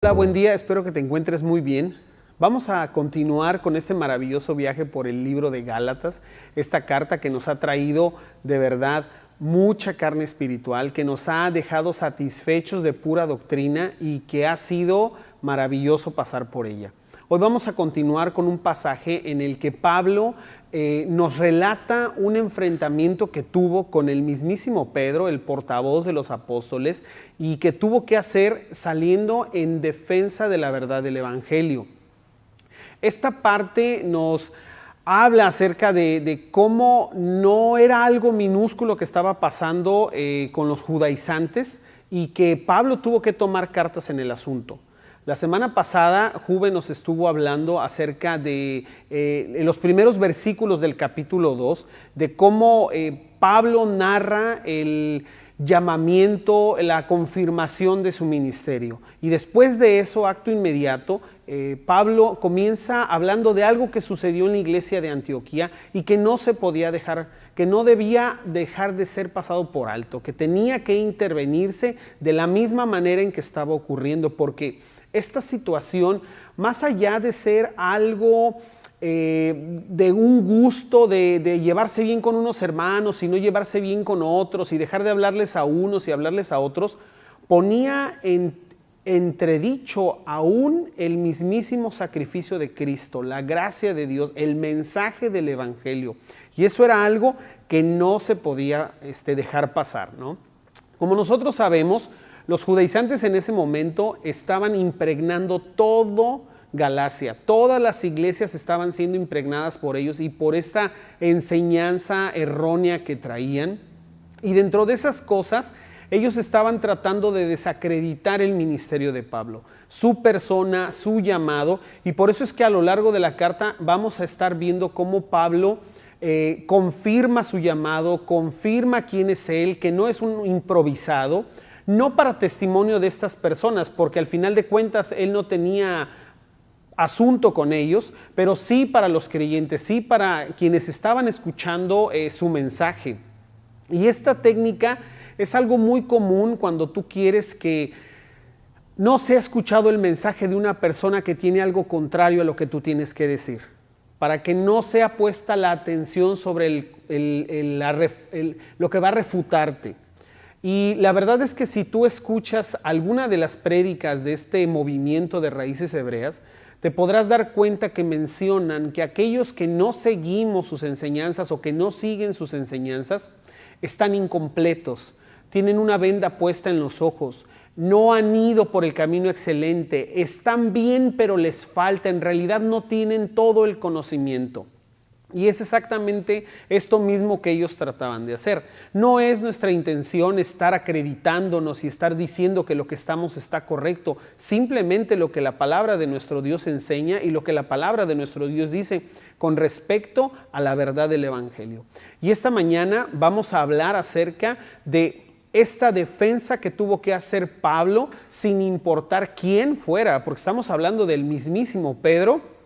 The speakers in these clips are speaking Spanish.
Hola, buen día, espero que te encuentres muy bien. Vamos a continuar con este maravilloso viaje por el libro de Gálatas, esta carta que nos ha traído de verdad mucha carne espiritual, que nos ha dejado satisfechos de pura doctrina y que ha sido maravilloso pasar por ella. Hoy vamos a continuar con un pasaje en el que Pablo nos relata un enfrentamiento que tuvo con el mismísimo Pedro, el portavoz de los apóstoles, y que tuvo que hacer saliendo en defensa de la verdad del Evangelio. Esta parte nos habla acerca de cómo no era algo minúsculo que estaba pasando con los judaizantes y que Pablo tuvo que tomar cartas en el asunto. La semana pasada, Juve nos estuvo hablando acerca de los primeros versículos del capítulo 2, de cómo Pablo narra el llamamiento, la confirmación de su ministerio. Y después de eso, acto inmediato, Pablo comienza hablando de algo que sucedió en la iglesia de Antioquía y que no se podía dejar, que no debía dejar de ser pasado por alto, que tenía que intervenirse de la misma manera en que estaba ocurriendo, porque esta situación, más allá de ser algo de un gusto de llevarse bien con unos hermanos y no llevarse bien con otros y dejar de hablarles a unos y hablarles a otros, ponía en entredicho aún el mismísimo sacrificio de Cristo, la gracia de Dios, el mensaje del Evangelio. Y eso era algo que no se podía dejar pasar, ¿no? Como nosotros sabemos, los judaizantes en ese momento estaban impregnando todo Galacia. Todas las iglesias estaban siendo impregnadas por ellos y por esta enseñanza errónea que traían. Y dentro de esas cosas, ellos estaban tratando de desacreditar el ministerio de Pablo, su persona, su llamado. Y por eso es que a lo largo de la carta vamos a estar viendo cómo Pablo confirma su llamado, confirma quién es él, que no es un improvisado, no para testimonio de estas personas, porque al final de cuentas él no tenía asunto con ellos, pero sí para los creyentes, sí para quienes estaban escuchando su mensaje. Y esta técnica es algo muy común cuando tú quieres que no sea escuchado el mensaje de una persona que tiene algo contrario a lo que tú tienes que decir, para que no sea puesta la atención sobre lo que va a refutarte. Y la verdad es que si tú escuchas alguna de las prédicas de este movimiento de Raíces Hebreas, te podrás dar cuenta que mencionan que aquellos que no seguimos sus enseñanzas o que no siguen sus enseñanzas están incompletos, tienen una venda puesta en los ojos, no han ido por el camino excelente, están bien pero les falta, en realidad no tienen todo el conocimiento. Y es exactamente esto mismo que ellos trataban de hacer. No es nuestra intención estar acreditándonos y estar diciendo que lo que estamos está correcto. Simplemente lo que la palabra de nuestro Dios enseña y lo que la palabra de nuestro Dios dice con respecto a la verdad del Evangelio. Y esta mañana vamos a hablar acerca de esta defensa que tuvo que hacer Pablo sin importar quién fuera, porque estamos hablando del mismísimo Pedro,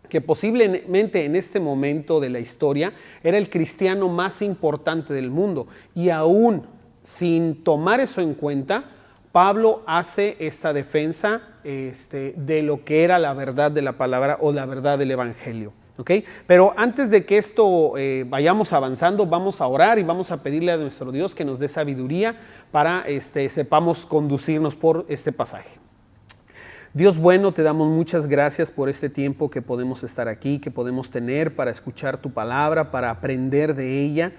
que posiblemente en este momento de la historia era el cristiano más importante del mundo. Y aún sin tomar eso en cuenta, Pablo hace esta defensa de lo que era la verdad de la palabra o la verdad del Evangelio. ¿Okay? Pero antes de que esto vayamos avanzando, vamos a orar y vamos a pedirle a nuestro Dios que nos dé sabiduría para sepamos conducirnos por este pasaje. Dios bueno, te damos muchas gracias por este tiempo que podemos estar aquí, que podemos tener para escuchar tu palabra, para aprender de ella.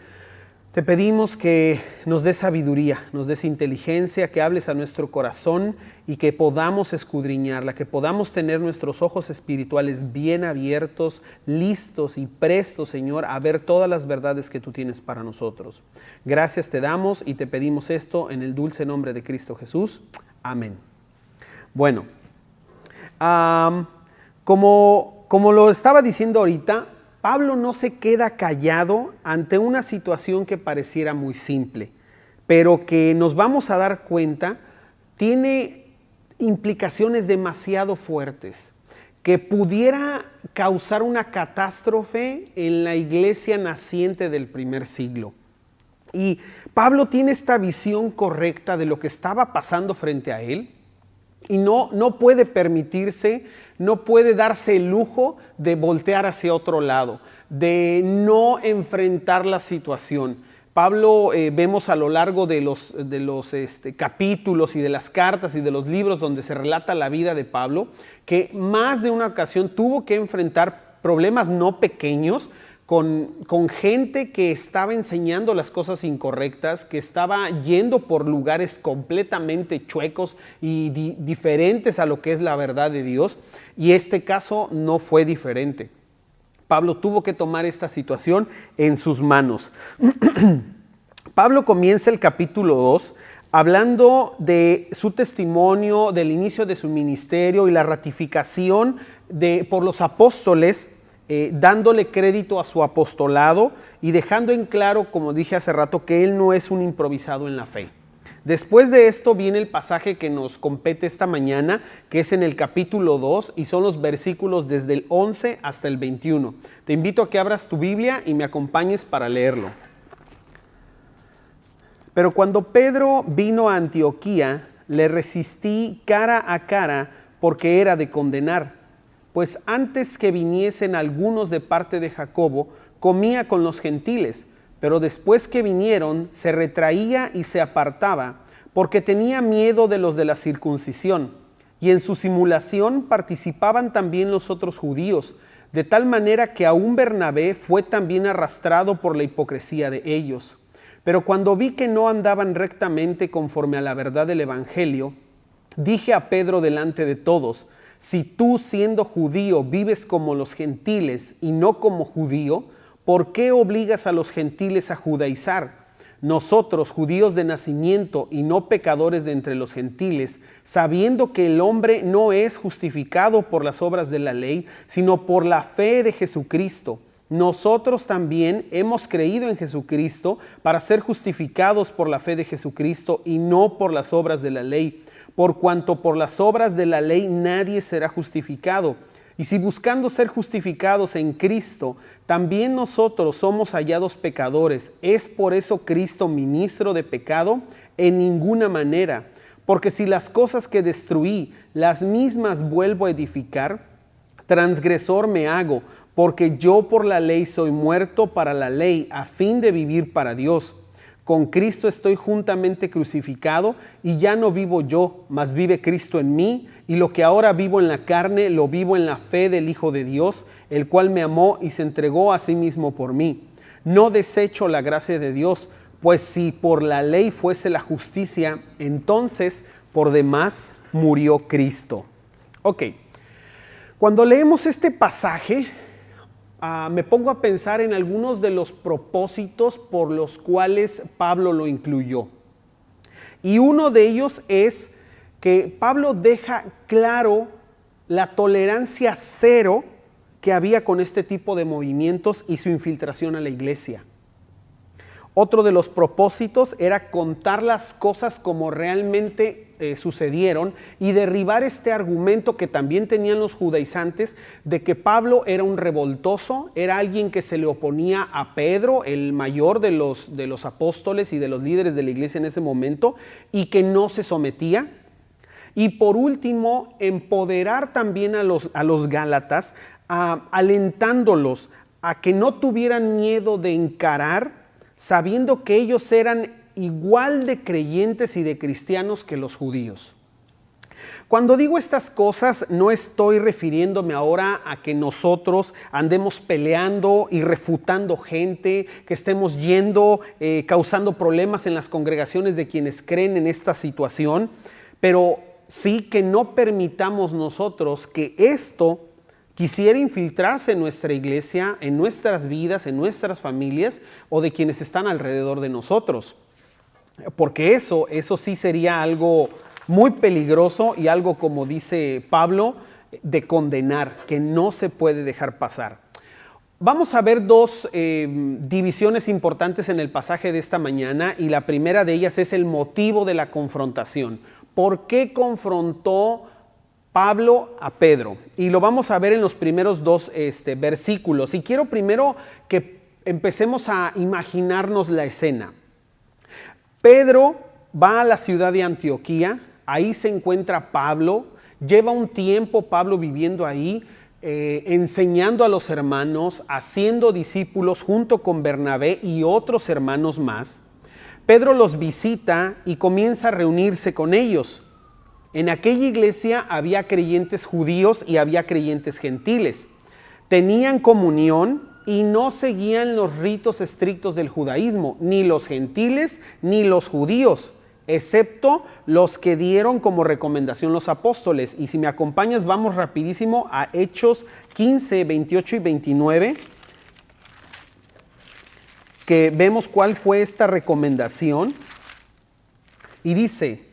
Te pedimos que nos des sabiduría, nos des inteligencia, que hables a nuestro corazón y que podamos escudriñarla, que podamos tener nuestros ojos espirituales bien abiertos, listos y prestos, Señor, a ver todas las verdades que tú tienes para nosotros. Gracias te damos y te pedimos esto en el dulce nombre de Cristo Jesús. Amén. Bueno, como lo estaba diciendo ahorita, Pablo no se queda callado ante una situación que pareciera muy simple, pero que nos vamos a dar cuenta tiene implicaciones demasiado fuertes, que pudiera causar una catástrofe en la iglesia naciente del primer siglo. Y Pablo tiene esta visión correcta de lo que estaba pasando frente a él. Y no puede permitirse, no puede darse el lujo de voltear hacia otro lado, de no enfrentar la situación. Pablo, vemos a lo largo de los capítulos y de las cartas y de los libros donde se relata la vida de Pablo, que más de una ocasión tuvo que enfrentar problemas no pequeños con gente que estaba enseñando las cosas incorrectas, que estaba yendo por lugares completamente chuecos y diferentes a lo que es la verdad de Dios, y este caso no fue diferente. Pablo tuvo que tomar esta situación en sus manos. Pablo comienza el capítulo 2 hablando de su testimonio, del inicio de su ministerio y la ratificación por los apóstoles, dándole crédito a su apostolado y dejando en claro, como dije hace rato, que él no es un improvisado en la fe. Después de esto viene el pasaje que nos compete esta mañana, que es en el capítulo 2 y son los versículos desde el 11 hasta el 21. Te invito a que abras tu Biblia y me acompañes para leerlo. Pero cuando Pedro vino a Antioquía, le resistí cara a cara porque era de condenar, pues antes que viniesen algunos de parte de Jacobo, comía con los gentiles, pero después que vinieron, se retraía y se apartaba, porque tenía miedo de los de la circuncisión. Y en su simulación participaban también los otros judíos, de tal manera que aún Bernabé fue también arrastrado por la hipocresía de ellos. Pero cuando vi que no andaban rectamente conforme a la verdad del Evangelio, dije a Pedro delante de todos: si tú, siendo judío, vives como los gentiles y no como judío, ¿por qué obligas a los gentiles a judaizar? Nosotros, judíos de nacimiento y no pecadores de entre los gentiles, sabiendo que el hombre no es justificado por las obras de la ley, sino por la fe de Jesucristo. Nosotros también hemos creído en Jesucristo para ser justificados por la fe de Jesucristo y no por las obras de la ley, por cuanto por las obras de la ley nadie será justificado. Y si buscando ser justificados en Cristo, también nosotros somos hallados pecadores, ¿es por eso Cristo ministro de pecado? En ninguna manera, porque si las cosas que destruí, las mismas vuelvo a edificar, transgresor me hago, porque yo por la ley soy muerto para la ley, a fin de vivir para Dios. Con Cristo estoy juntamente crucificado, y ya no vivo yo, mas vive Cristo en mí, y lo que ahora vivo en la carne, lo vivo en la fe del Hijo de Dios, el cual me amó y se entregó a sí mismo por mí. No desecho la gracia de Dios, pues si por la ley fuese la justicia, entonces por demás murió Cristo. Ok, cuando leemos este pasaje, me pongo a pensar en algunos de los propósitos por los cuales Pablo lo incluyó. Y uno de ellos es que Pablo deja claro la tolerancia cero que había con este tipo de movimientos y su infiltración a la iglesia. Otro de los propósitos era contar las cosas como realmente sucedieron y derribar este argumento que también tenían los judaizantes de que Pablo era un revoltoso, era alguien que se le oponía a Pedro, el mayor de los apóstoles y de los líderes de la iglesia en ese momento, y que no se sometía. Y por último, empoderar también a los gálatas, alentándolos a que no tuvieran miedo de encarar, sabiendo que ellos eran igual de creyentes y de cristianos que los judíos. Cuando digo estas cosas, no estoy refiriéndome ahora a que nosotros andemos peleando y refutando gente, que estemos causando problemas en las congregaciones de quienes creen en esta situación, pero sí que no permitamos nosotros que esto quisiera infiltrarse en nuestra iglesia, en nuestras vidas, en nuestras familias o de quienes están alrededor de nosotros. Porque eso sí sería algo muy peligroso y algo, como dice Pablo, de condenar, que no se puede dejar pasar. Vamos a ver dos divisiones importantes en el pasaje de esta mañana, y la primera de ellas es el motivo de la confrontación. ¿Por qué confrontó Pablo a Pedro? Y lo vamos a ver en los primeros dos versículos. Y quiero primero que empecemos a imaginarnos la escena. Pedro va a la ciudad de Antioquía, ahí se encuentra Pablo, lleva un tiempo Pablo viviendo ahí, enseñando a los hermanos, haciendo discípulos junto con Bernabé y otros hermanos más. Pedro los visita y comienza a reunirse con ellos. En aquella iglesia había creyentes judíos y había creyentes gentiles. Tenían comunión y no seguían los ritos estrictos del judaísmo, ni los gentiles ni los judíos, excepto los que dieron como recomendación los apóstoles. Y si me acompañas, vamos rapidísimo a Hechos 15, 28 y 29, que vemos cuál fue esta recomendación. Y dice: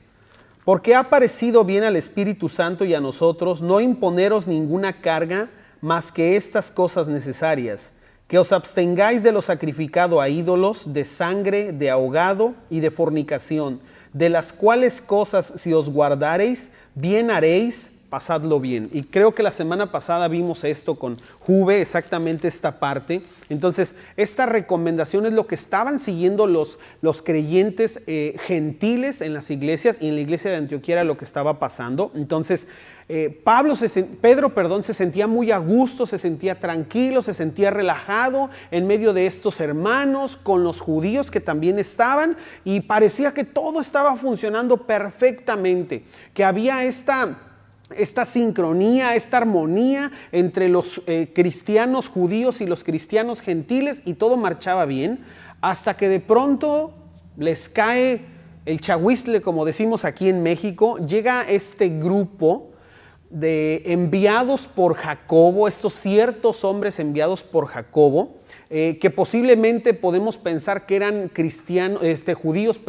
porque ha parecido bien al Espíritu Santo y a nosotros no imponeros ninguna carga más que estas cosas necesarias, que os abstengáis de lo sacrificado a ídolos, de sangre, de ahogado y de fornicación, de las cuales cosas si os guardareis, bien haréis, pasadlo bien. Y creo que la semana pasada vimos esto con Juve, exactamente esta parte. Entonces, esta recomendación es lo que estaban siguiendo los creyentes gentiles en las iglesias, y en la iglesia de Antioquía era lo que estaba pasando. Entonces, Pedro se sentía muy a gusto, se sentía tranquilo, se sentía relajado en medio de estos hermanos, con los judíos que también estaban, y parecía que todo estaba funcionando perfectamente, que había esta sincronía, esta armonía entre los cristianos judíos y los cristianos gentiles, y todo marchaba bien, hasta que de pronto les cae el chahuizle, como decimos aquí en México. Llega este grupo de enviados por Jacobo, estos ciertos hombres enviados por Jacobo, que posiblemente podemos pensar que eran judíos,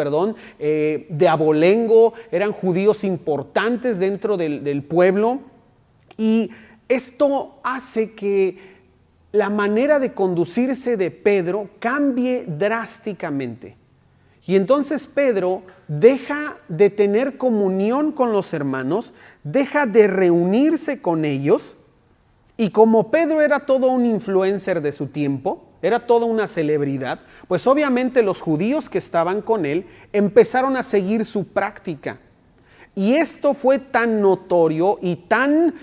de abolengo, eran judíos importantes dentro del pueblo, y esto hace que la manera de conducirse de Pedro cambie drásticamente. Y entonces Pedro deja de tener comunión con los hermanos, deja de reunirse con ellos, y como Pedro era todo un influencer de su tiempo, era toda una celebridad, pues obviamente los judíos que estaban con él empezaron a seguir su práctica. Y esto fue tan notorio y tan,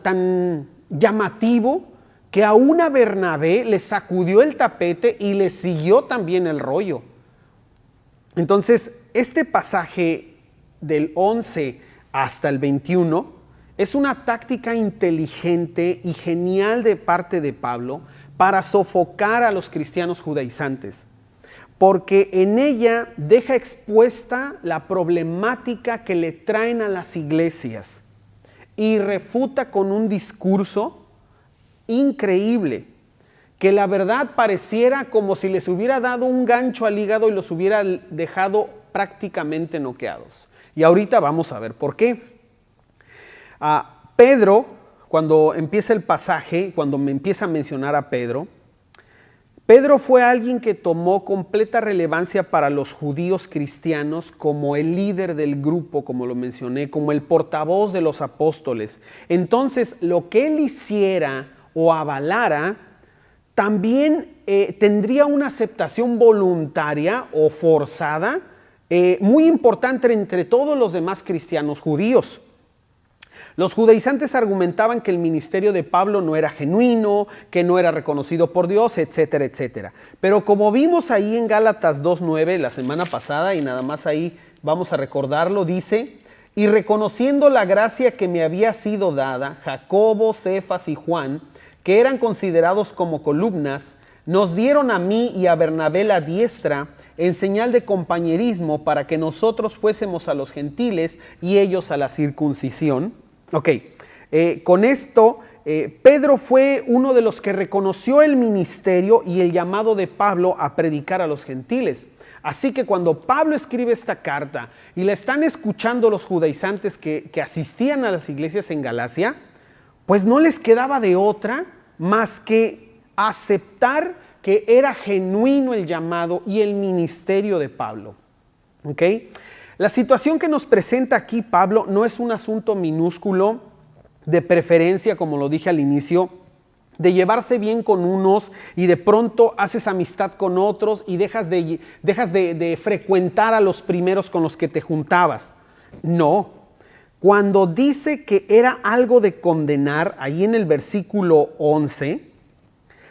tan llamativo, que aún a Bernabé le sacudió el tapete y le siguió también el rollo. Entonces, este pasaje del 11 hasta el 21 es una táctica inteligente y genial de parte de Pablo para sofocar a los cristianos judaizantes, porque en ella deja expuesta la problemática que le traen a las iglesias y refuta con un discurso increíble, que la verdad pareciera como si les hubiera dado un gancho al hígado y los hubiera dejado prácticamente noqueados. Y ahorita vamos a ver por qué. Pedro, cuando empieza el pasaje, cuando me empieza a mencionar a Pedro fue alguien que tomó completa relevancia para los judíos cristianos como el líder del grupo, como lo mencioné, como el portavoz de los apóstoles. Entonces, lo que él hiciera o avalara también tendría una aceptación voluntaria o forzada muy importante entre todos los demás cristianos judíos. Los judaizantes argumentaban que el ministerio de Pablo no era genuino, que no era reconocido por Dios, etcétera, etcétera. Pero como vimos ahí en Gálatas 2:9 la semana pasada, y nada más ahí vamos a recordarlo, dice: y reconociendo la gracia que me había sido dada, Jacobo, Cefas y Juan, que eran considerados como columnas, nos dieron a mí y a Bernabé la diestra en señal de compañerismo para que nosotros fuésemos a los gentiles y ellos a la circuncisión. Con esto Pedro fue uno de los que reconoció el ministerio y el llamado de Pablo a predicar a los gentiles. Así que cuando Pablo escribe esta carta y la están escuchando los judaizantes que asistían a las iglesias en Galacia, pues no les quedaba de otra más que aceptar que era genuino el llamado y el ministerio de Pablo. La situación que nos presenta aquí Pablo no es un asunto minúsculo de preferencia, como lo dije al inicio. de llevarse bien con unos y de pronto haces amistad con otros y dejas de frecuentar a los primeros con los que te juntabas. No. Cuando dice que era algo de condenar, ahí en el versículo 11,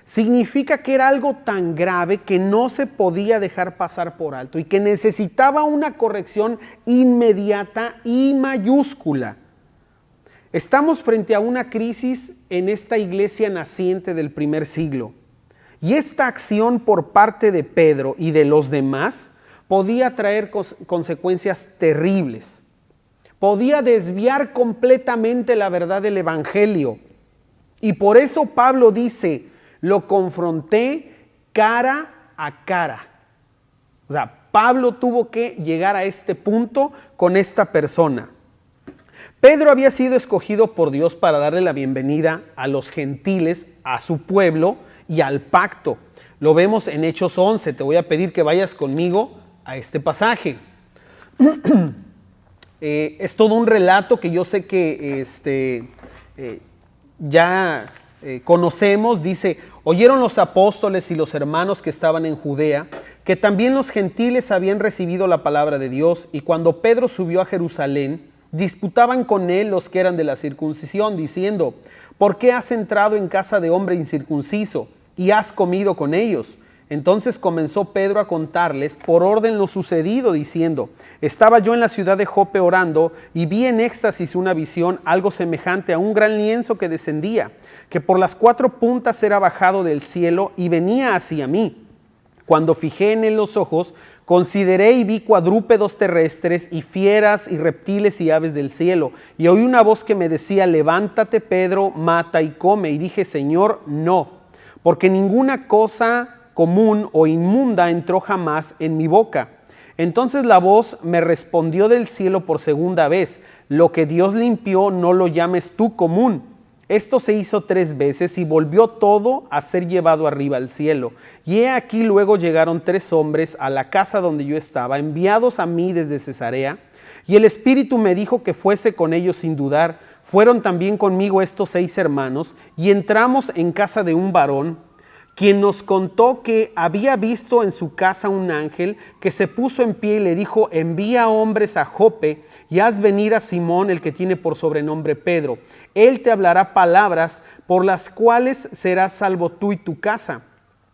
significa que era algo tan grave que no se podía dejar pasar por alto y que necesitaba una corrección inmediata y mayúscula. Estamos frente a una crisis en esta iglesia naciente del primer siglo. Y esta acción por parte de Pedro y de los demás podía traer consecuencias terribles. Podía desviar completamente la verdad del evangelio. Y por eso Pablo dice, lo confronté cara a cara. O sea, Pablo tuvo que llegar a este punto con esta persona. Pedro había sido escogido por Dios para darle la bienvenida a los gentiles, a su pueblo y al pacto. Lo vemos en Hechos 11. Te voy a pedir que vayas conmigo a este pasaje. Es todo un relato que yo sé que ya conocemos. Dice, oyeron los apóstoles y los hermanos que estaban en Judea, que también los gentiles habían recibido la palabra de Dios, y cuando Pedro subió a Jerusalén, disputaban con él los que eran de la circuncisión, diciendo, ¿por qué has entrado en casa de hombre incircunciso y has comido con ellos? Entonces comenzó Pedro a contarles por orden lo sucedido, diciendo, estaba yo en la ciudad de Jope orando y vi en éxtasis una visión, algo semejante a un gran lienzo que descendía, que por las 4 puntas era bajado del cielo y venía hacia mí. Cuando fijé en él los ojos, consideré y vi cuadrúpedos terrestres y fieras y reptiles y aves del cielo. Y oí una voz que me decía, levántate, Pedro, mata y come. Y dije, Señor, no, porque ninguna cosa común o inmunda entró jamás en mi boca. Entonces la voz me respondió del cielo por segunda vez, lo que Dios limpió no lo llames tú común. Esto se hizo 3 veces y volvió todo a ser llevado arriba al cielo. Y he aquí luego llegaron 3 hombres a la casa donde yo estaba, enviados a mí desde Cesarea, y el Espíritu me dijo que fuese con ellos sin dudar. Fueron también conmigo estos 6 hermanos, y entramos en casa de un varón, quien nos contó que había visto en su casa un ángel que se puso en pie y le dijo, envía hombres a Jope y haz venir a Simón, el que tiene por sobrenombre Pedro. Él te hablará palabras por las cuales serás salvo tú y tu casa.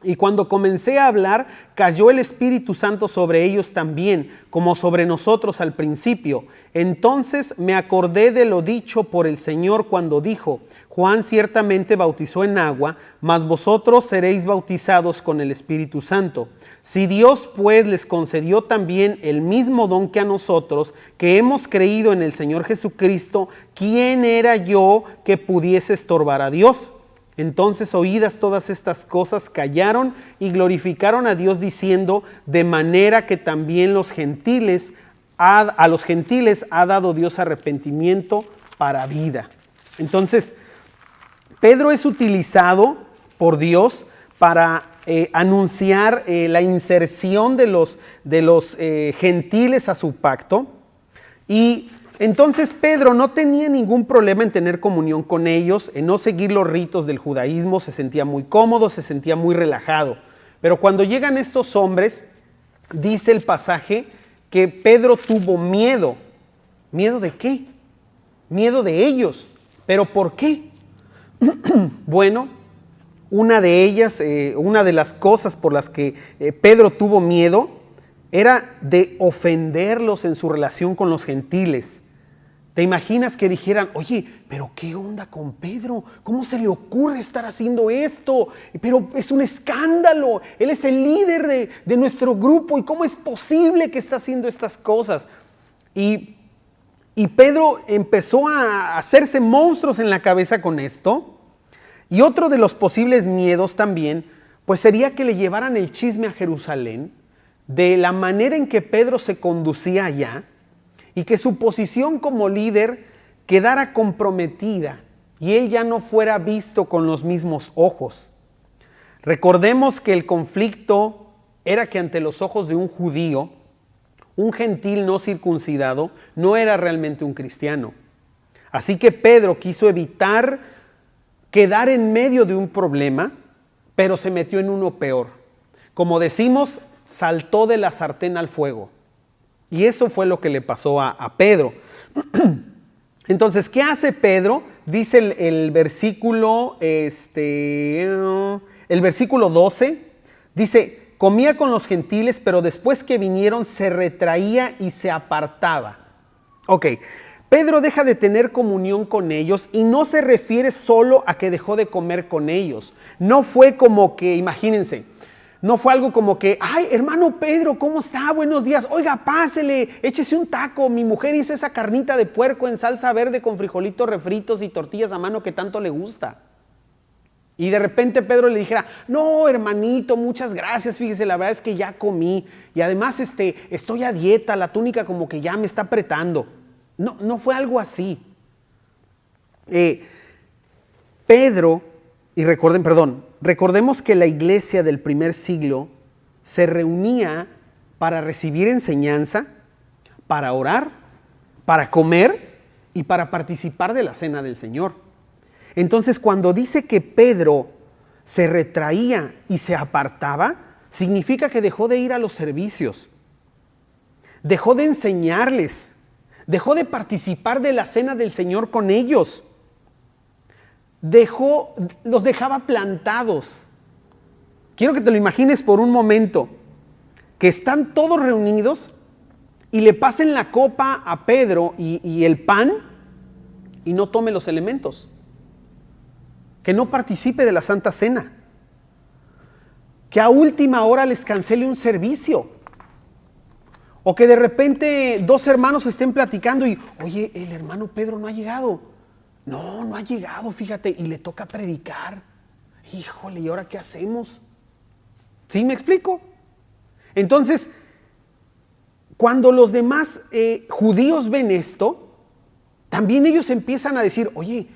Y cuando comencé a hablar, cayó el Espíritu Santo sobre ellos también, como sobre nosotros al principio. Entonces me acordé de lo dicho por el Señor cuando dijo, Juan ciertamente bautizó en agua, mas vosotros seréis bautizados con el Espíritu Santo. Si Dios pues les concedió también el mismo don que a nosotros, que hemos creído en el Señor Jesucristo, ¿quién era yo que pudiese estorbar a Dios? Entonces, oídas todas estas cosas, callaron y glorificaron a Dios diciendo, de manera que también a los gentiles ha dado Dios arrepentimiento para vida. Entonces, Pedro es utilizado por Dios para anunciar la inserción de los gentiles a su pacto. Y entonces Pedro no tenía ningún problema en tener comunión con ellos, en no seguir los ritos del judaísmo, se sentía muy cómodo, se sentía muy relajado. Pero cuando llegan estos hombres, dice el pasaje que Pedro tuvo miedo. ¿Miedo de qué? Miedo de ellos. ¿Pero por qué? Bueno, una de las cosas por las que Pedro tuvo miedo era de ofenderlos en su relación con los gentiles. ¿Te imaginas que dijeran, oye, pero qué onda con Pedro? ¿Cómo se le ocurre estar haciendo esto? Pero es un escándalo. Él es el líder de nuestro grupo. ¿Y cómo es posible que está haciendo estas cosas? Y Pedro empezó a hacerse monstruos en la cabeza con esto. Y otro de los posibles miedos también, pues sería que le llevaran el chisme a Jerusalén de la manera en que Pedro se conducía allá y que su posición como líder quedara comprometida y él ya no fuera visto con los mismos ojos. Recordemos que el conflicto era que ante los ojos de un judío, un gentil no circuncidado no era realmente un cristiano. Así que Pedro quiso evitar quedar en medio de un problema, pero se metió en uno peor. Como decimos, saltó de la sartén al fuego. Y eso fue lo que le pasó a Pedro. Entonces, ¿qué hace Pedro? Dice el versículo 12, dice, comía con los gentiles, pero después que vinieron se retraía y se apartaba. Ok, Pedro deja de tener comunión con ellos y no se refiere solo a que dejó de comer con ellos. No fue como que, imagínense, no fue algo como que, ay, hermano Pedro, ¿cómo está? Buenos días. Oiga, pásele, échese un taco. Mi mujer hizo esa carnita de puerco en salsa verde con frijolitos refritos y tortillas a mano que tanto le gusta. Y de repente Pedro le dijera, no, hermanito, muchas gracias, fíjese, la verdad es que ya comí. Y además estoy a dieta, la túnica como que ya me está apretando. No fue algo así. Recordemos que la iglesia del primer siglo se reunía para recibir enseñanza, para orar, para comer y para participar de la cena del Señor. Entonces, cuando dice que Pedro se retraía y se apartaba, significa que dejó de ir a los servicios, dejó de enseñarles, dejó de participar de la cena del Señor con ellos. Los dejaba plantados. Quiero que te lo imagines por un momento, que están todos reunidos y le pasen la copa a Pedro y el pan y no tome los elementos. Que no participe de la Santa Cena. Que a última hora les cancele un servicio. O que de repente dos hermanos estén platicando y, oye, el hermano Pedro no ha llegado. No ha llegado, fíjate, y le toca predicar. Híjole, ¿y ahora qué hacemos? ¿Sí me explico? Entonces, cuando los demás judíos ven esto, también ellos empiezan a decir, oye,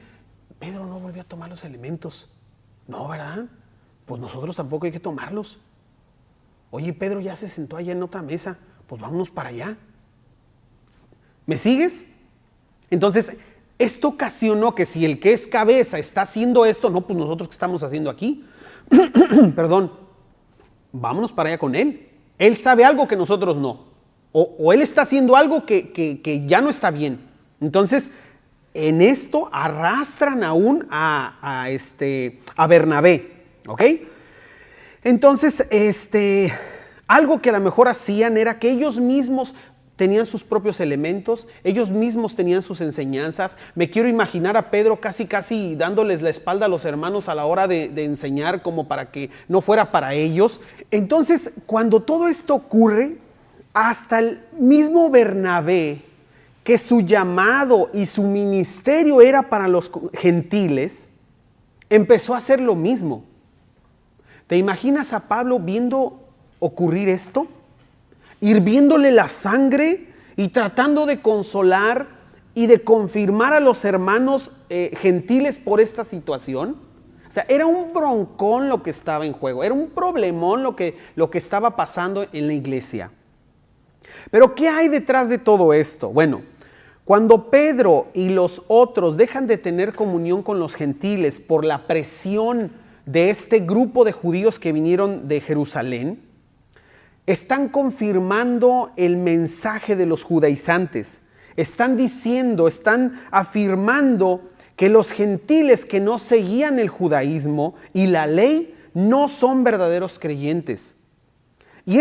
Pedro no volvió a tomar los elementos. No, ¿verdad? Pues nosotros tampoco hay que tomarlos. Oye, Pedro ya se sentó allá en otra mesa. Pues vámonos para allá. ¿Me sigues? Entonces, esto ocasionó que si el que es cabeza está haciendo esto, no, pues nosotros que estamos haciendo aquí, perdón, vámonos para allá con él. Él sabe algo que nosotros no. O él está haciendo algo que ya no está bien. Entonces, en esto arrastran aún a Bernabé, ¿ok? Entonces, algo que a lo mejor hacían era que ellos mismos tenían sus propios elementos, ellos mismos tenían sus enseñanzas. Me quiero imaginar a Pedro casi dándoles la espalda a los hermanos a la hora de enseñar, como para que no fuera para ellos. Entonces, cuando todo esto ocurre, hasta el mismo Bernabé, que su llamado y su ministerio era para los gentiles, empezó a hacer lo mismo. ¿Te imaginas a Pablo viendo ocurrir esto? Hirviéndole la sangre y tratando de consolar y de confirmar a los hermanos gentiles por esta situación. O sea, era un broncón lo que estaba en juego, era un problemón lo que estaba pasando en la iglesia. Pero ¿qué hay detrás de todo esto? Bueno, cuando Pedro y los otros dejan de tener comunión con los gentiles por la presión de este grupo de judíos que vinieron de Jerusalén, están confirmando el mensaje de los judaizantes. Están afirmando que los gentiles que no seguían el judaísmo y la ley no son verdaderos creyentes. Y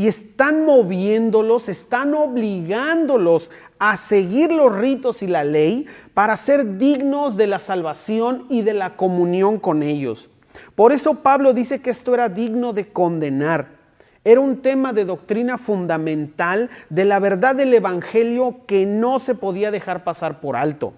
están moviéndolos, están obligándolos a seguir los ritos y la ley para ser dignos de la salvación y de la comunión con ellos. Por eso Pablo dice que esto era digno de condenar. Era un tema de doctrina fundamental de la verdad del evangelio que no se podía dejar pasar por alto.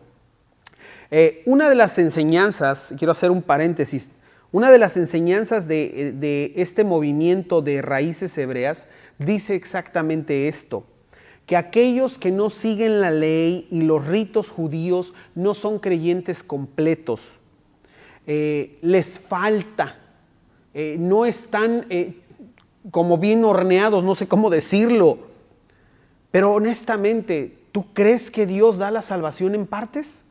Una de las enseñanzas, quiero hacer un paréntesis, una de las enseñanzas de este movimiento de raíces hebreas dice exactamente esto, que aquellos que no siguen la ley y los ritos judíos no son creyentes completos. Les falta, no están como bien horneados, no sé cómo decirlo, pero honestamente, ¿tú crees que Dios da la salvación en partes?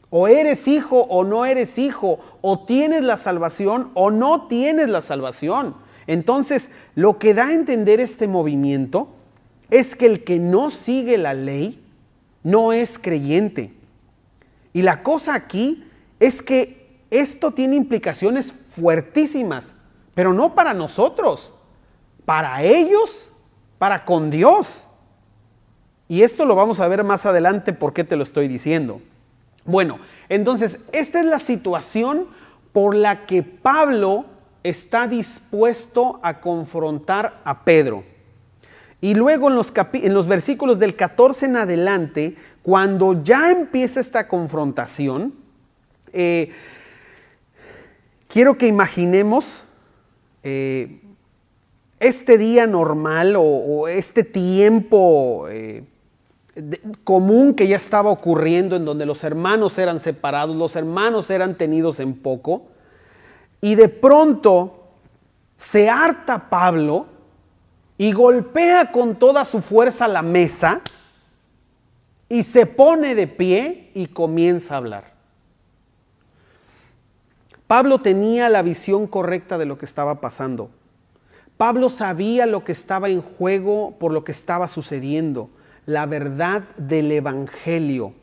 O eres hijo o no eres hijo, o tienes la salvación o no tienes la salvación. Entonces, lo que da a entender este movimiento es que el que no sigue la ley no es creyente. Y la cosa aquí es que esto tiene implicaciones fuertísimas, pero no para nosotros, para ellos, para con Dios. Y esto lo vamos a ver más adelante por qué te lo estoy diciendo. Bueno, entonces, esta es la situación por la que Pablo está dispuesto a confrontar a Pedro. Y luego en los versículos del 14 en adelante, cuando ya empieza esta confrontación, quiero que imaginemos este día normal o este tiempo común que ya estaba ocurriendo, en donde los hermanos eran separados, los hermanos eran tenidos en poco, y de pronto se harta Pablo y golpea con toda su fuerza la mesa y se pone de pie y comienza a hablar. Pablo tenía la visión correcta de lo que estaba pasando. Pablo sabía lo que estaba en juego por lo que estaba sucediendo, la verdad del evangelio.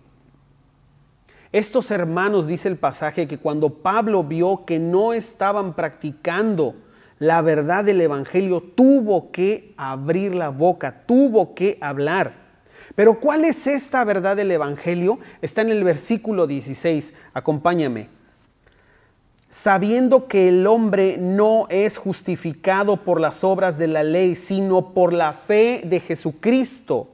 Estos hermanos, dice el pasaje, que cuando Pablo vio que no estaban practicando la verdad del evangelio, tuvo que abrir la boca, tuvo que hablar. Pero ¿cuál es esta verdad del evangelio? Está en el versículo 16, acompáñame. Sabiendo que el hombre no es justificado por las obras de la ley, sino por la fe de Jesucristo.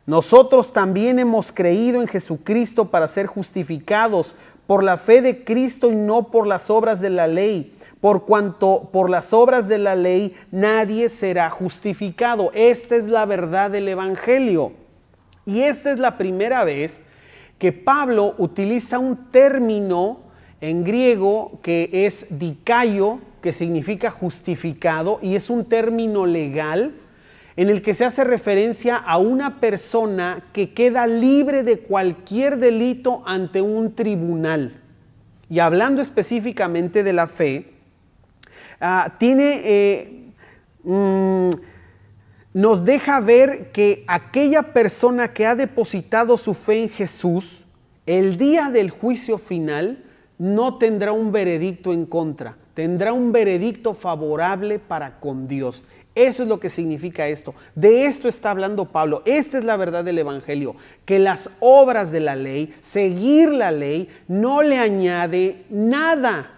Nosotros también hemos creído en Jesucristo para ser justificados por la fe de Cristo y no por las obras de la ley, por cuanto por las obras de la ley nadie será justificado. Esta es la verdad del evangelio. Y esta es la primera vez que Pablo utiliza un término en griego que es dikaio, que significa justificado, y es un término legal en el que se hace referencia a una persona que queda libre de cualquier delito ante un tribunal. Y hablando específicamente de la fe, nos deja ver que aquella persona que ha depositado su fe en Jesús, el día del juicio final, no tendrá un veredicto en contra, tendrá un veredicto favorable para con Dios. Eso es lo que significa esto. De esto está hablando Pablo. Esta es la verdad del evangelio, que las obras de la ley, seguir la ley, no le añade nada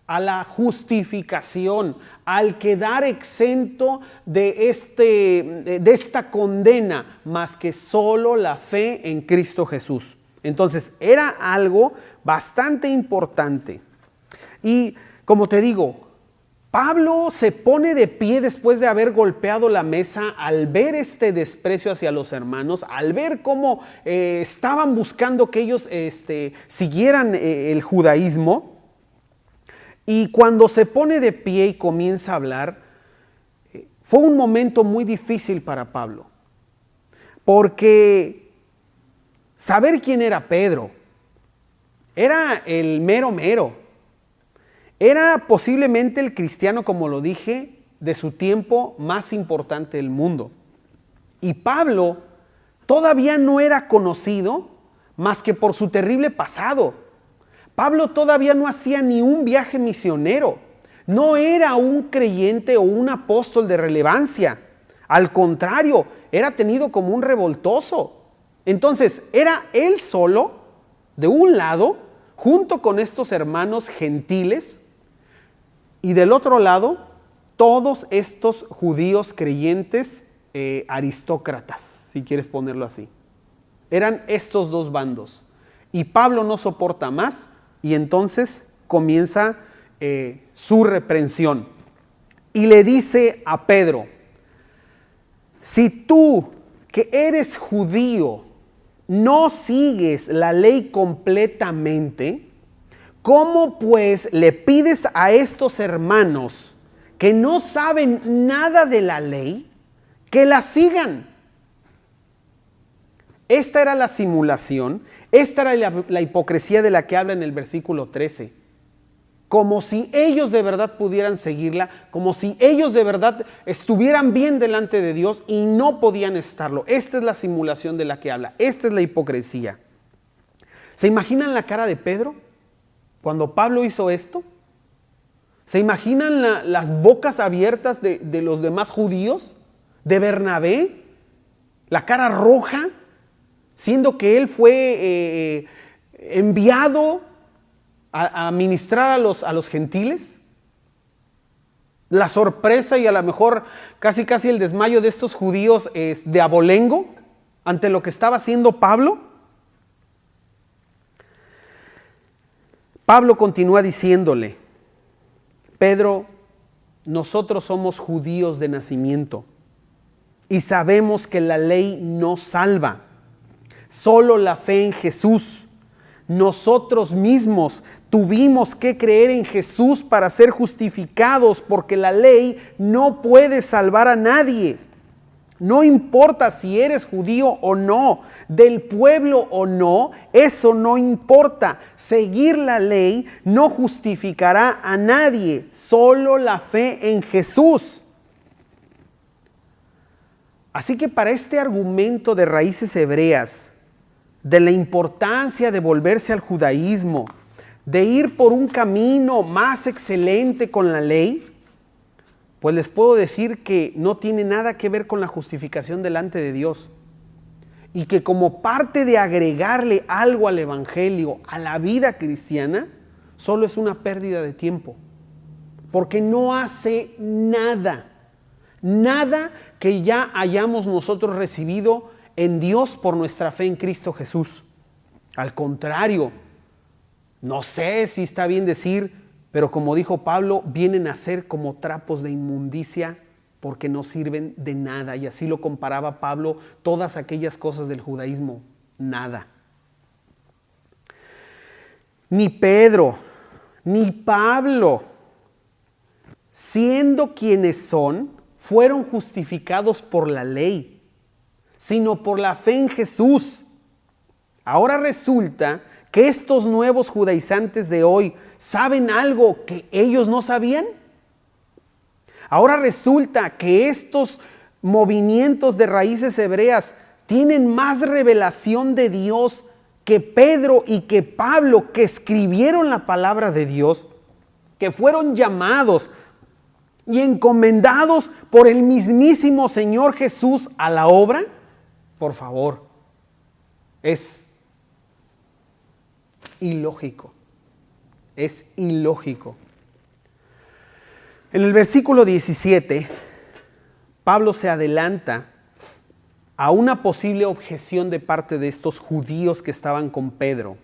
a la justificación, al quedar exento de esta condena, más que solo la fe en Cristo Jesús. Entonces, era algo bastante importante. Y como te digo, Pablo se pone de pie después de haber golpeado la mesa al ver este desprecio hacia los hermanos, al ver cómo estaban buscando que ellos siguieran el judaísmo. Y cuando se pone de pie y comienza a hablar, fue un momento muy difícil para Pablo, porque saber quién era Pedro, era el mero mero. Era posiblemente el cristiano, como lo dije, de su tiempo más importante del mundo. Y Pablo todavía no era conocido más que por su terrible pasado. Pablo todavía no hacía ni un viaje misionero. No era un creyente o un apóstol de relevancia. Al contrario, era tenido como un revoltoso. Entonces, era él solo, de un lado, junto con estos hermanos gentiles, y del otro lado, todos estos judíos creyentes aristócratas, si quieres ponerlo así. Eran estos dos bandos. Y Pablo no soporta más y entonces comienza su reprensión. Y le dice a Pedro, si tú, que eres judío, no sigues la ley completamente, ¿cómo pues le pides a estos hermanos que no saben nada de la ley que la sigan? Esta era la simulación, esta era la hipocresía de la que habla en el versículo 13. Como si ellos de verdad pudieran seguirla, como si ellos de verdad estuvieran bien delante de Dios y no podían estarlo. Esta es la simulación de la que habla, esta es la hipocresía. ¿Se imaginan la cara de Pedro cuando Pablo hizo esto? ¿Se imaginan las bocas abiertas de los demás judíos? ¿De Bernabé? ¿La cara roja? Siendo que él fue enviado a ministrar a los gentiles. La sorpresa y a lo mejor casi el desmayo de estos judíos de abolengo ante lo que estaba haciendo Pablo. Pablo continúa diciéndole: Pedro, nosotros somos judíos de nacimiento y sabemos que la ley no salva, solo la fe en Jesús. Nosotros mismos tuvimos que creer en Jesús para ser justificados, porque la ley no puede salvar a nadie. No importa si eres judío o no, del pueblo o no, eso no importa. Seguir la ley no justificará a nadie, solo la fe en Jesús. Así que para este argumento de raíces hebreas, de la importancia de volverse al judaísmo, de ir por un camino más excelente con la ley, pues les puedo decir que no tiene nada que ver con la justificación delante de Dios. Y que como parte de agregarle algo al evangelio, a la vida cristiana, solo es una pérdida de tiempo. Porque no hace nada que ya hayamos nosotros recibido en Dios por nuestra fe en Cristo Jesús. Al contrario, no sé si está bien decir, pero como dijo Pablo, vienen a ser como trapos de inmundicia porque no sirven de nada. Y así lo comparaba Pablo, todas aquellas cosas del judaísmo, nada. Ni Pedro, ni Pablo, siendo quienes son, fueron justificados por la ley, sino por la fe en Jesús. Ahora resulta que estos nuevos judaizantes de hoy saben algo que ellos no sabían. Ahora resulta que estos movimientos de raíces hebreas tienen más revelación de Dios que Pedro y que Pablo, que escribieron la palabra de Dios, que fueron llamados y encomendados por el mismísimo Señor Jesús a la obra. Por favor, es ilógico. Es ilógico. En el versículo 17, Pablo se adelanta a una posible objeción de parte de estos judíos que estaban con Pedro.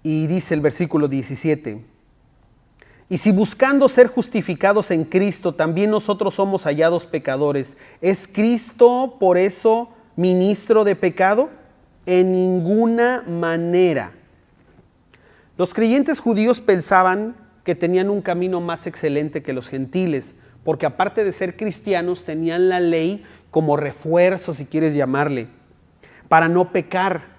Y dice el versículo 17: y si buscando ser justificados en Cristo, también nosotros somos hallados pecadores, ¿es Cristo por eso ministro de pecado? En ninguna manera. Los creyentes judíos pensaban que tenían un camino más excelente que los gentiles, porque aparte de ser cristianos tenían la ley como refuerzo, si quieres llamarle, para no pecar,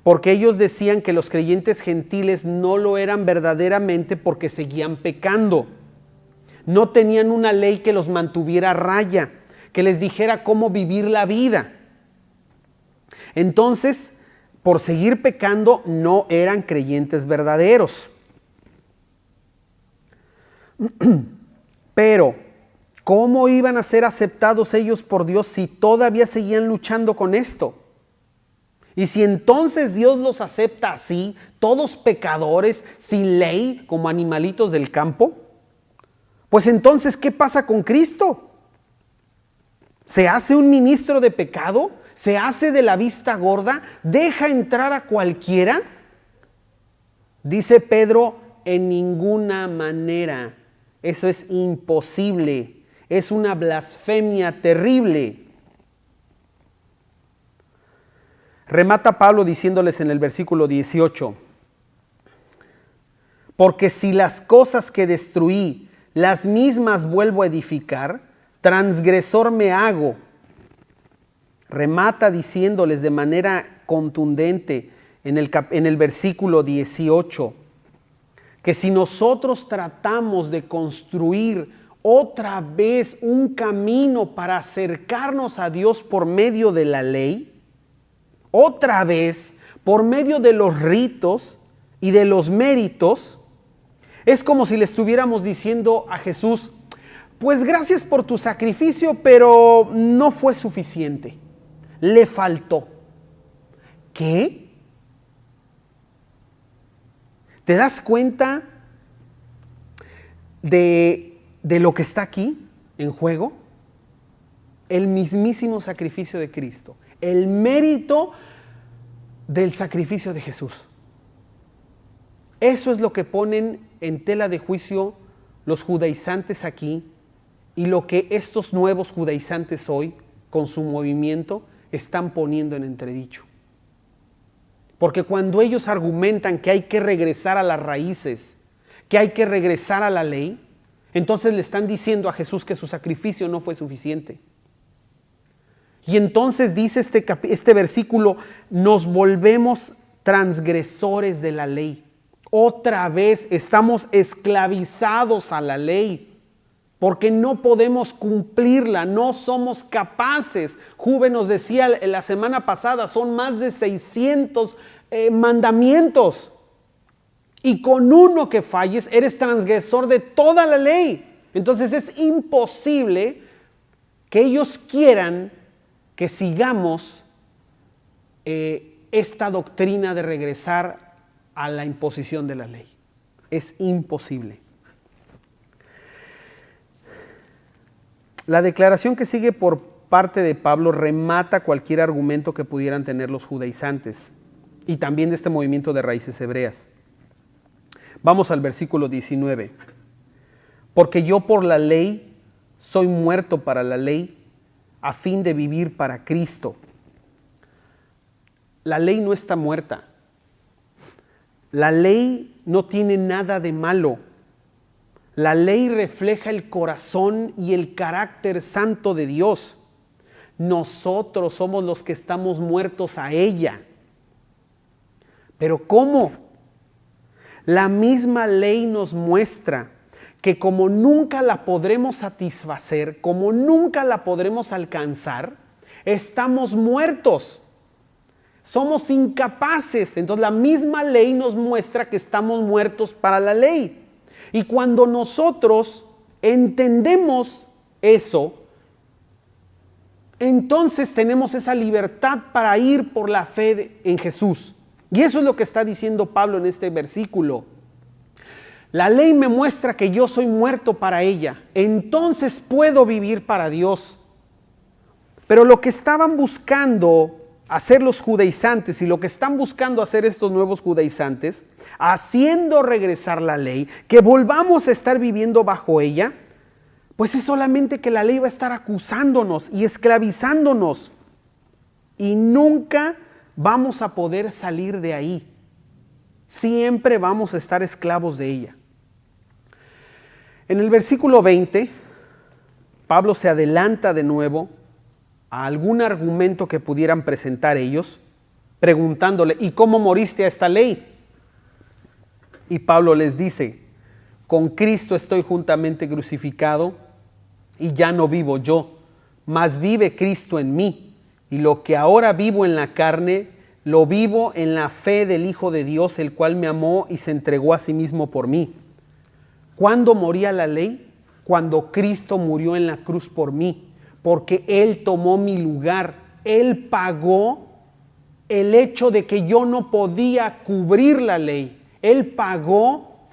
porque ellos decían que los creyentes gentiles no lo eran verdaderamente porque seguían pecando. No tenían una ley que los mantuviera a raya, que les dijera cómo vivir la vida. Entonces, por seguir pecando, no eran creyentes verdaderos. Pero, ¿cómo iban a ser aceptados ellos por Dios si todavía seguían luchando con esto? Y si entonces Dios los acepta así, todos pecadores, sin ley, como animalitos del campo, pues entonces, ¿qué pasa con Cristo? ¿Se hace un ministro de pecado? ¿Se hace de la vista gorda? ¿Deja entrar a cualquiera? Dice Pedro, en ninguna manera. Eso es imposible. Es una blasfemia terrible. Remata Pablo diciéndoles en el versículo 18: porque si las cosas que destruí, las mismas vuelvo a edificar, transgresor me hago. remata diciéndoles de manera contundente en el versículo 18, que si nosotros tratamos de construir otra vez un camino para acercarnos a Dios por medio de la ley, otra vez por medio de los ritos y de los méritos, es como si le estuviéramos diciendo a Jesús, pues gracias por tu sacrificio, pero no fue suficiente, le faltó. ¿Qué? ¿Te das cuenta de lo que está aquí en juego? El mismísimo sacrificio de Cristo, el mérito del sacrificio de Jesús. Eso es lo que ponen en tela de juicio los judaizantes aquí y lo que estos nuevos judaizantes hoy, con su movimiento, están poniendo en entredicho. Porque cuando ellos argumentan que hay que regresar a las raíces, que hay que regresar a la ley, entonces le están diciendo a Jesús que su sacrificio no fue suficiente. Y entonces dice este versículo, nos volvemos transgresores de la ley. Otra vez estamos esclavizados a la ley, porque no podemos cumplirla, no somos capaces. Juve nos decía la semana pasada, son más de 600 mandamientos. Y con uno que falles, eres transgresor de toda la ley. Entonces es imposible que ellos quieran que sigamos esta doctrina de regresar a la imposición de la ley. Es imposible. La declaración que sigue por parte de Pablo remata cualquier argumento que pudieran tener los judaizantes y también de este movimiento de raíces hebreas. Vamos al versículo 19. Porque yo por la ley soy muerto para la ley a fin de vivir para Cristo. La ley no está muerta. La ley no tiene nada de malo. La ley refleja el corazón y el carácter santo de Dios. Nosotros somos los que estamos muertos a ella. ¿Pero cómo? La misma ley nos muestra que como nunca la podremos satisfacer, como nunca la podremos alcanzar, estamos muertos. Somos incapaces. Entonces la misma ley nos muestra que estamos muertos para la ley. Y cuando nosotros entendemos eso, entonces tenemos esa libertad para ir por la fe en Jesús. Y eso es lo que está diciendo Pablo en este versículo. La ley me muestra que yo soy muerto para ella. Entonces puedo vivir para Dios. Pero lo que estaban buscando hacer los judaizantes y lo que están buscando hacer estos nuevos judaizantes, haciendo regresar la ley, que volvamos a estar viviendo bajo ella, pues es solamente que la ley va a estar acusándonos y esclavizándonos y nunca vamos a poder salir de ahí. Siempre vamos a estar esclavos de ella. En el versículo 20, Pablo se adelanta de nuevo a algún argumento que pudieran presentar ellos, preguntándole, ¿y cómo moriste a esta ley? Y Pablo les dice, con Cristo estoy juntamente crucificado y ya no vivo yo, mas vive Cristo en mí. Y lo que ahora vivo en la carne, lo vivo en la fe del Hijo de Dios, el cual me amó y se entregó a sí mismo por mí. ¿Cuándo moría la ley? Cuando Cristo murió en la cruz por mí. Porque Él tomó mi lugar, Él pagó el hecho de que yo no podía cubrir la ley. Él pagó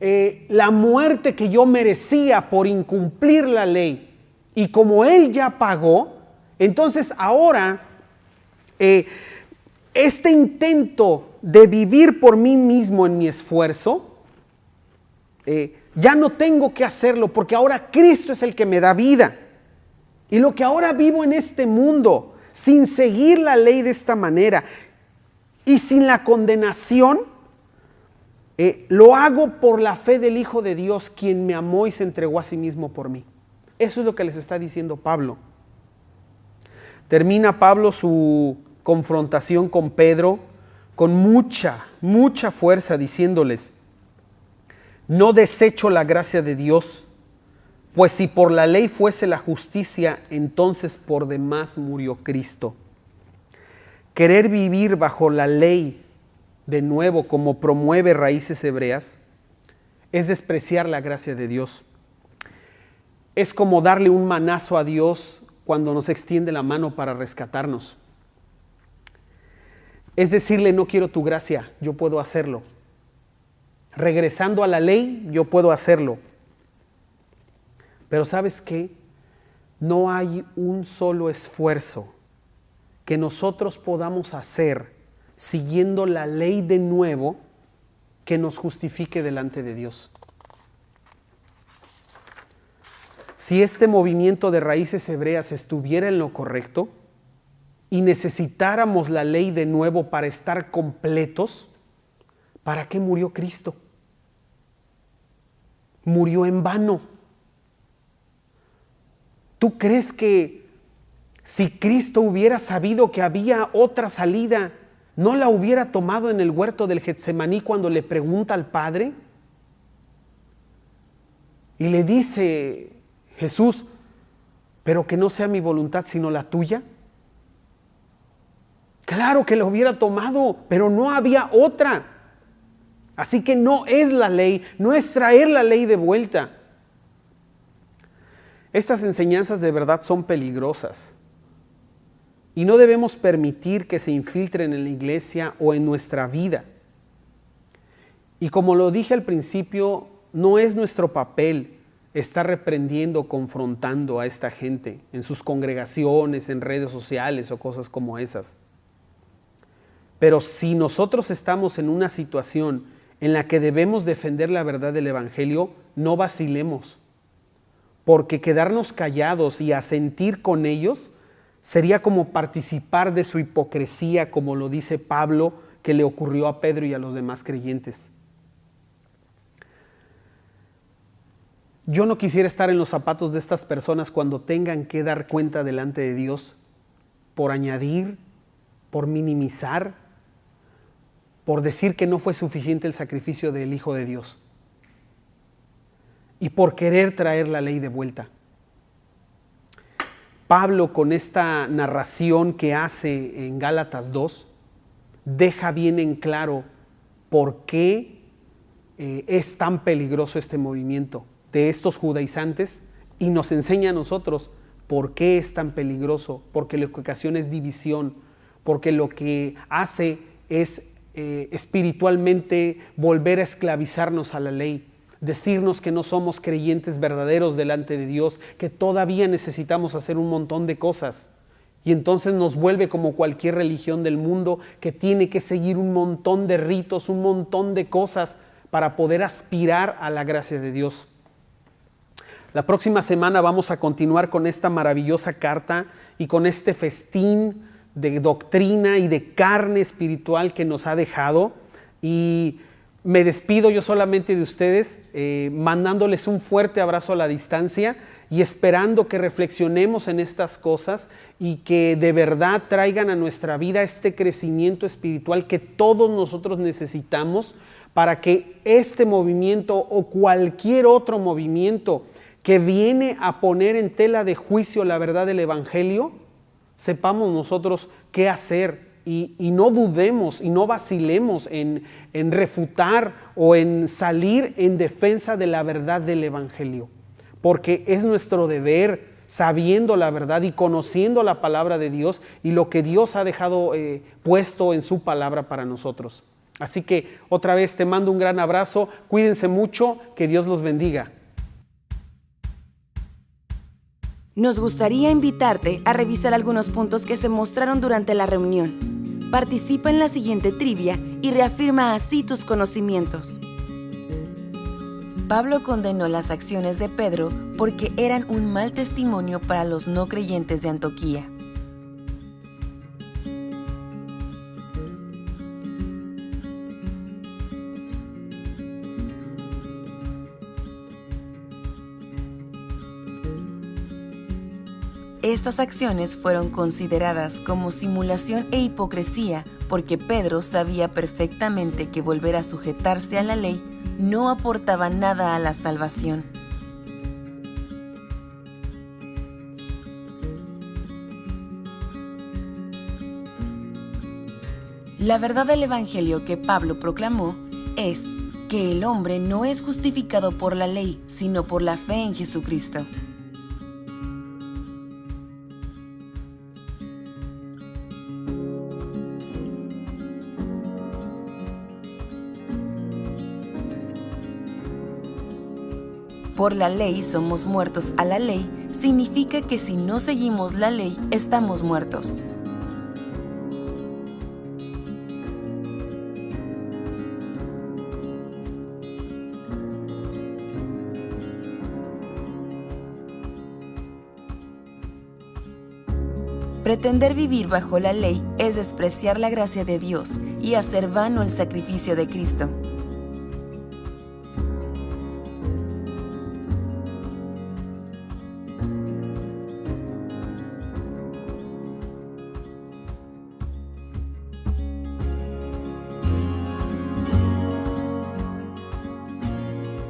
la muerte que yo merecía por incumplir la ley. Y como Él ya pagó, entonces ahora este intento de vivir por mí mismo en mi esfuerzo, ya no tengo que hacerlo porque ahora Cristo es el que me da vida. Y lo que ahora vivo en este mundo, sin seguir la ley de esta manera y sin la condenación, lo hago por la fe del Hijo de Dios, quien me amó y se entregó a sí mismo por mí. Eso es lo que les está diciendo Pablo. Termina Pablo su confrontación con Pedro con mucha fuerza, diciéndoles: no desecho la gracia de Dios, pues si por la ley fuese la justicia, entonces por demás murió Cristo. Querer vivir bajo la ley de nuevo, como promueve Raíces Hebreas, es despreciar la gracia de Dios. Es como darle un manazo a Dios cuando nos extiende la mano para rescatarnos. Es decirle: no quiero tu gracia, yo puedo hacerlo. Regresando a la ley, yo puedo hacerlo. Pero ¿sabes qué? No hay un solo esfuerzo que nosotros podamos hacer siguiendo la ley de nuevo que nos justifique delante de Dios. Si este movimiento de Raíces Hebreas estuviera en lo correcto y necesitáramos la ley de nuevo para estar completos, ¿para qué murió Cristo? Murió en vano. ¿Tú crees que si Cristo hubiera sabido que había otra salida, no la hubiera tomado en el huerto del Getsemaní cuando le pregunta al Padre? Y le dice Jesús: pero que no sea mi voluntad sino la tuya. Claro que la hubiera tomado, pero no había otra. Así que no es la ley, no es traer la ley de vuelta. Estas enseñanzas de verdad son peligrosas y no debemos permitir que se infiltren en la iglesia o en nuestra vida. Y como lo dije al principio, no es nuestro papel estar reprendiendo, confrontando a esta gente en sus congregaciones, en redes sociales o cosas como esas. Pero si nosotros estamos en una situación en la que debemos defender la verdad del Evangelio, no vacilemos, porque quedarnos callados y asentir con ellos sería como participar de su hipocresía, como lo dice Pablo, que le ocurrió a Pedro y a los demás creyentes. Yo no quisiera estar en los zapatos de estas personas cuando tengan que dar cuenta delante de Dios por añadir, por minimizar, por decir que no fue suficiente el sacrificio del Hijo de Dios y por querer traer la ley de vuelta. Pablo, con esta narración que hace en Gálatas 2, deja bien en claro por qué es tan peligroso este movimiento de estos judaizantes y nos enseña a nosotros por qué es tan peligroso, porque lo que ocasiona es división, porque lo que hace es espiritualmente volver a esclavizarnos a la ley, decirnos que no somos creyentes verdaderos delante de Dios, que todavía necesitamos hacer un montón de cosas. Y entonces nos vuelve como cualquier religión del mundo que tiene que seguir un montón de ritos, un montón de cosas para poder aspirar a la gracia de Dios. La próxima semana vamos a continuar con esta maravillosa carta y con este festín de doctrina y de carne espiritual que nos ha dejado. Y me despido yo solamente de ustedes, mandándoles un fuerte abrazo a la distancia y esperando que reflexionemos en estas cosas y que de verdad traigan a nuestra vida este crecimiento espiritual que todos nosotros necesitamos para que este movimiento o cualquier otro movimiento que viene a poner en tela de juicio la verdad del Evangelio, sepamos nosotros qué hacer y no dudemos y no vacilemos en refutar o en salir en defensa de la verdad del Evangelio, porque es nuestro deber, sabiendo la verdad y conociendo la palabra de Dios y lo que Dios ha dejado puesto en su palabra para nosotros. Así que otra vez te mando un gran abrazo, cuídense mucho, que Dios los bendiga. Nos gustaría invitarte a revisar algunos puntos que se mostraron durante la reunión. Participa en la siguiente trivia y reafirma así tus conocimientos. Pablo condenó las acciones de Pedro porque eran un mal testimonio para los no creyentes de Antioquía. Estas acciones fueron consideradas como simulación e hipocresía porque Pedro sabía perfectamente que volver a sujetarse a la ley no aportaba nada a la salvación. La verdad del Evangelio que Pablo proclamó es que el hombre no es justificado por la ley, sino por la fe en Jesucristo. Por la ley somos muertos a la ley, significa que si no seguimos la ley, estamos muertos. Pretender vivir bajo la ley es despreciar la gracia de Dios y hacer vano el sacrificio de Cristo.